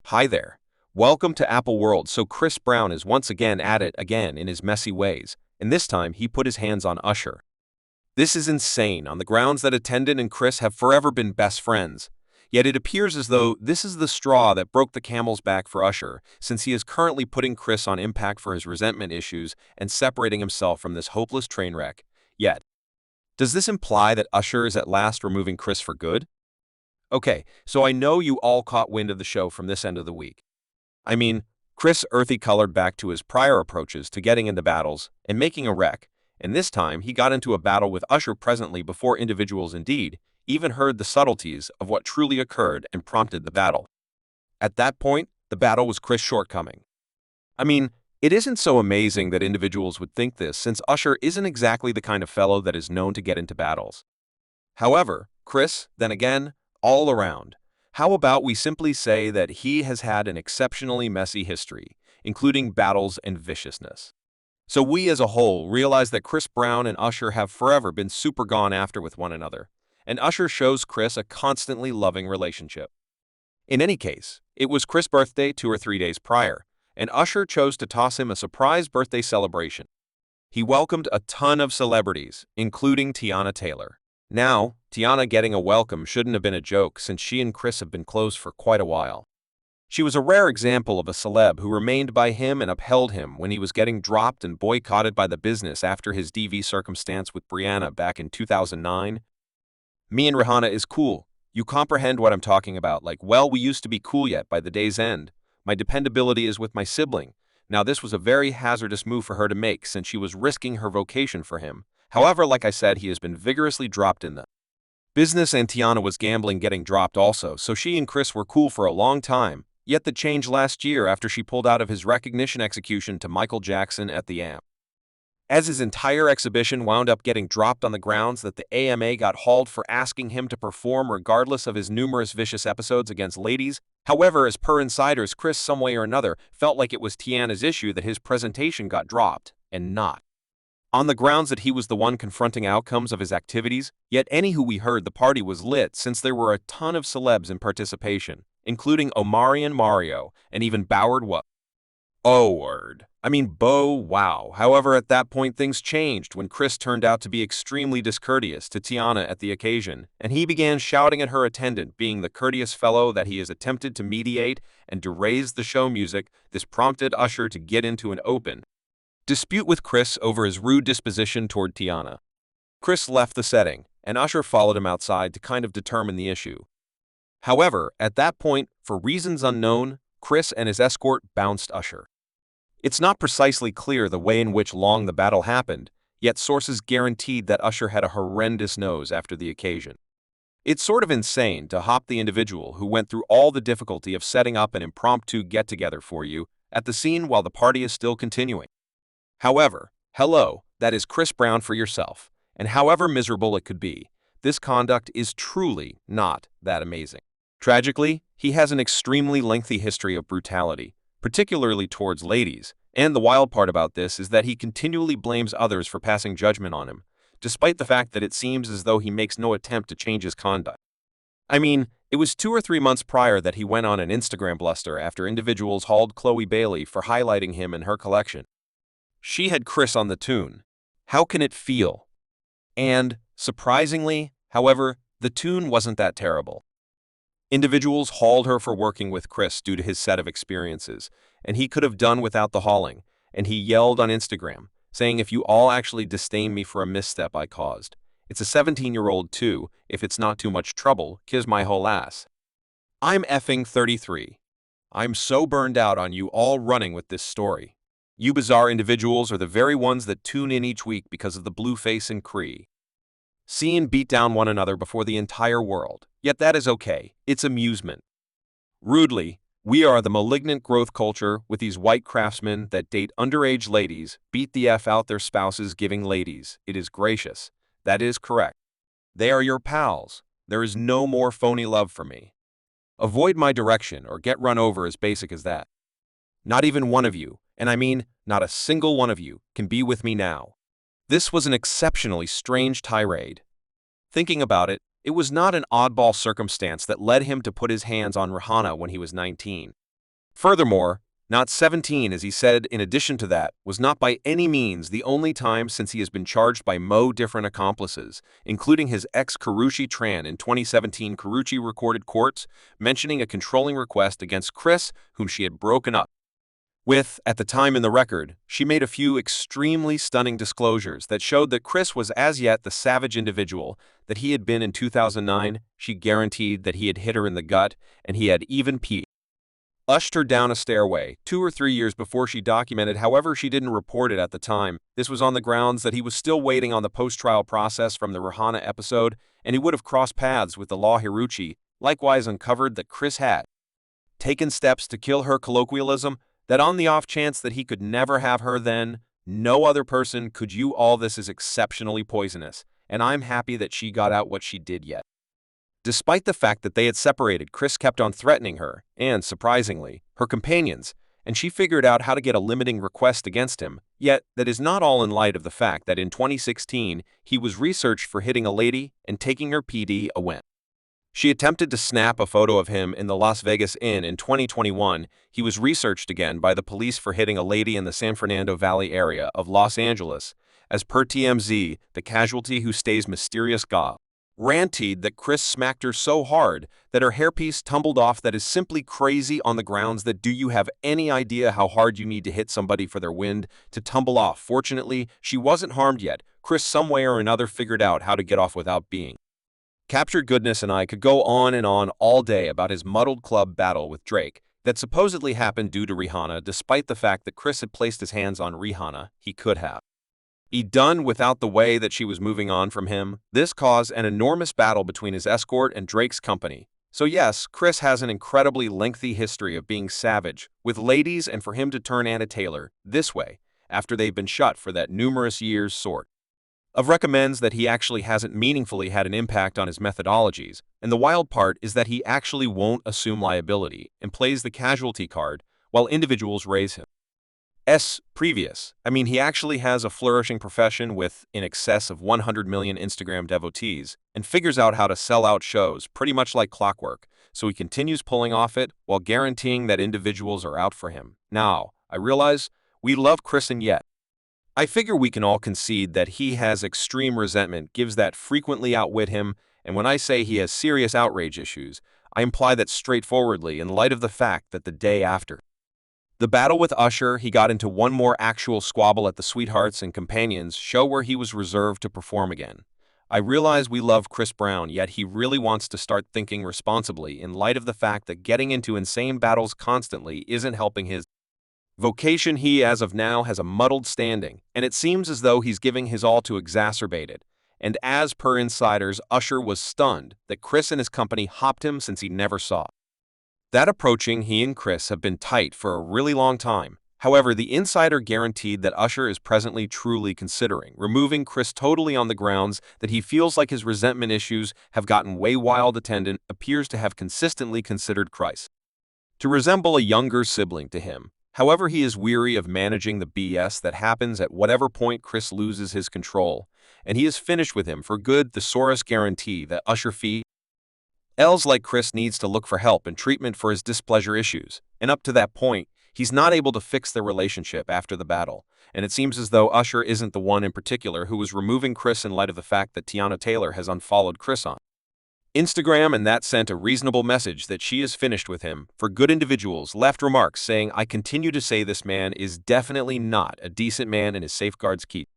Hi there. Welcome to Apple World. So Chris Brown is once again at it again in his messy ways, and this time he put his hands on Usher. This is insane on the grounds that Attendant and Chris have forever been best friends. Yet it appears as though this is the straw that broke the camel's back for Usher, since he is currently putting Chris on impact for his resentment issues and separating himself from this hopeless train wreck. Yet, does this imply that Usher is at last removing Chris for good? Okay, so I know you all caught wind of the show from this end of the week. I mean, Chris earthy colored back to his prior approaches to getting into battles and making a wreck, and this time he got into a battle with Usher presently before individuals indeed even heard the subtleties of what truly occurred and prompted the battle. At that point, the battle was Chris' shortcoming. I mean, it isn't so amazing that individuals would think this since Usher isn't exactly the kind of fellow that is known to get into battles. However, Chris, then again, all around. How about we simply say that he has had an exceptionally messy history, including battles and viciousness. So we as a whole realize that Chris Brown and Usher have forever been super gone after with one another, and Usher shows Chris a constantly loving relationship. In any case, it was Chris' birthday 2 or 3 days prior, and Usher chose to toss him a surprise birthday celebration. He welcomed a ton of celebrities, including Teyana Taylor. Now, Teyana getting a welcome shouldn't have been a joke since she and Chris have been close for quite a while. She was a rare example of a celeb who remained by him and upheld him when he was getting dropped and boycotted by the business after his DV circumstance with Brianna back in 2009. Me and Rihanna is cool. You comprehend what I'm talking about, like, well, we used to be cool yet by the day's end. My dependability is with my sibling. Now this was a very hazardous move for her to make since she was risking her vocation for him. However, like I said, he has been vigorously dropped in the business and Teyana was gambling getting dropped also, so she and Chris were cool for a long time. Yet the change last year after she pulled out of his recognition execution to Michael Jackson at the AMA. As his entire exhibition wound up getting dropped on the grounds that the AMA got hauled for asking him to perform regardless of his numerous vicious episodes against ladies. However, as per insiders, Chris some way or another felt like it was Teyana's issue that his presentation got dropped, and not on the grounds that he was the one confronting outcomes of his activities. Yet anywho, we heard the party was lit since there were a ton of celebs in participation, including Omarion Mario and even Boward Oh, word. I mean, wow. However, at that point things changed when Chris turned out to be extremely discourteous to Teyana at the occasion, and he began shouting at her attendant being the courteous fellow that he has attempted to mediate and to raise the show music. This prompted Usher to get into an open dispute with Chris over his rude disposition toward Teyana. Chris left the setting, and Usher followed him outside to kind of determine the issue. However, at that point, for reasons unknown, Chris and his escort bounced Usher. It's not precisely clear the way in which long the battle happened, yet sources guaranteed that Usher had a horrendous nose after the occasion. It's sort of insane to hop the individual who went through all the difficulty of setting up an impromptu get-together for you at the scene while the party is still continuing. However, hello, that is Chris Brown for yourself, and however miserable it could be, this conduct is truly not that amazing. Tragically, he has an extremely lengthy history of brutality, particularly towards ladies, and the wild part about this is that he continually blames others for passing judgment on him, despite the fact that it seems as though he makes no attempt to change his conduct. I mean, it was 2 or 3 months prior that he went on an Instagram bluster after individuals hauled Chloe Bailey for highlighting him in her collection. She had Chris on the tune, "How Can It Feel?" And, surprisingly, however, the tune wasn't that terrible. Individuals hauled her for working with Chris due to his set of experiences, and he could have done without the hauling, and he yelled on Instagram, saying, "If you all actually disdain me for a misstep I caused, it's a 17-year-old too, if it's not too much trouble, kiss my whole ass. I'm effing 33. I'm so burned out on you all running with this story. You bizarre individuals are the very ones that tune in each week because of the Blueface and Cree. See and beat down one another before the entire world. Yet that is okay, it's amusement. Rudely, we are the malignant growth culture with these white craftsmen that date underage ladies, beat the F out their spouses giving ladies. It is gracious. That is correct. They are your pals. There is no more phony love for me. Avoid my direction or get run over, as basic as that. Not even one of you, and I mean not a single one of you, can be with me now." This was an exceptionally strange tirade. Thinking about it, it was not an oddball circumstance that led him to put his hands on Rihanna when he was 19. Furthermore, not 17, as he said in addition to that, was not by any means the only time since he has been charged by different accomplices, including his ex Karrueche Tran in 2017. Karrueche recorded courts mentioning a controlling request against Chris, whom she had broken up with at the time. In the record, she made a few extremely stunning disclosures that showed that Chris was as yet the savage individual that he had been in 2009. She guaranteed that he had hit her in the gut, and he had even pushed her down a stairway 2 or 3 years before she documented. However, she didn't report it at the time. This was on the grounds that he was still waiting on the post-trial process from the Rihanna episode, and he would have crossed paths with the law. Karrueche likewise uncovered that Chris had taken steps to kill her. Colloquialism, that on the off chance that he could never have her, then no other person could. You all this is exceptionally poisonous, and I'm happy that she got out what she did. Yet despite the fact that they had separated, Chris kept on threatening her, and, surprisingly, her companions, and she figured out how to get a limiting request against him. Yet, that is not all in light of the fact that in 2016, he was researched for hitting a lady and taking her PD when she attempted to snap a photo of him in the Las Vegas Inn. In 2021, he was researched again by the police for hitting a lady in the San Fernando Valley area of Los Angeles. As per TMZ, the casualty, who stays mysterious, ranted that Chris smacked her so hard that her hairpiece tumbled off. That is simply crazy, on the grounds that do you have any idea how hard you need to hit somebody for their wind to tumble off? Fortunately, she wasn't harmed yet. Chris, some way or another, figured out how to get off without being captured. Goodness, and I could go on and on all day about his muddled club battle with Drake that supposedly happened due to Rihanna. Despite the fact that Chris had placed his hands on Rihanna, he could have done without the way that she was moving on from him. This caused an enormous battle between his escort and Drake's company. So yes, Chris has an incredibly lengthy history of being savage with ladies, and for him to turn Anna Taylor this way after they've been shut for that numerous years sort of recommends that he actually hasn't meaningfully had an impact on his methodologies. And the wild part is that he actually won't assume liability and plays the casualty card while individuals raise him previous. I mean, he actually has a flourishing profession with in excess of 100 million Instagram devotees and figures out how to sell out shows pretty much like clockwork, so he continues pulling off it while guaranteeing that individuals are out for him. Now, I realize we love Chris, and yet I figure we can all concede that he has extreme resentment, gives that frequently outwit him, and when I say he has serious outrage issues, I imply that straightforwardly in light of the fact that the day after the battle with Usher, he got into one more actual squabble at the Sweethearts and Companions show where he was reserved to perform again. I realize we love Chris Brown, yet he really wants to start thinking responsibly in light of the fact that getting into insane battles constantly isn't helping his vocation. He, as of now, has a muddled standing, and it seems as though he's giving his all to exacerbate it. And as per insiders, Usher was stunned that Chris and his company hopped him since he never saw that approaching. He and Chris have been tight for a really long time. However, the insider guaranteed that Usher is presently truly considering removing Chris totally on the grounds that he feels like his resentment issues have gotten way wild. Attendant appears to have consistently considered Chris to resemble a younger sibling to him. However, he is weary of managing the BS that happens at whatever point Chris loses his control, and he is finished with him for good. The Soros guarantee that Usher Els like Chris needs to look for help and treatment for his displeasure issues, and up to that point, he's not able to fix their relationship after the battle, and it seems as though Usher isn't the one in particular who was removing Chris in light of the fact that Tiana Taylor has unfollowed Chris on Instagram, and that sent a reasonable message that she is finished with him for good. Individuals left remarks saying, "I continue to say this man is definitely not a decent man, and his safeguards keep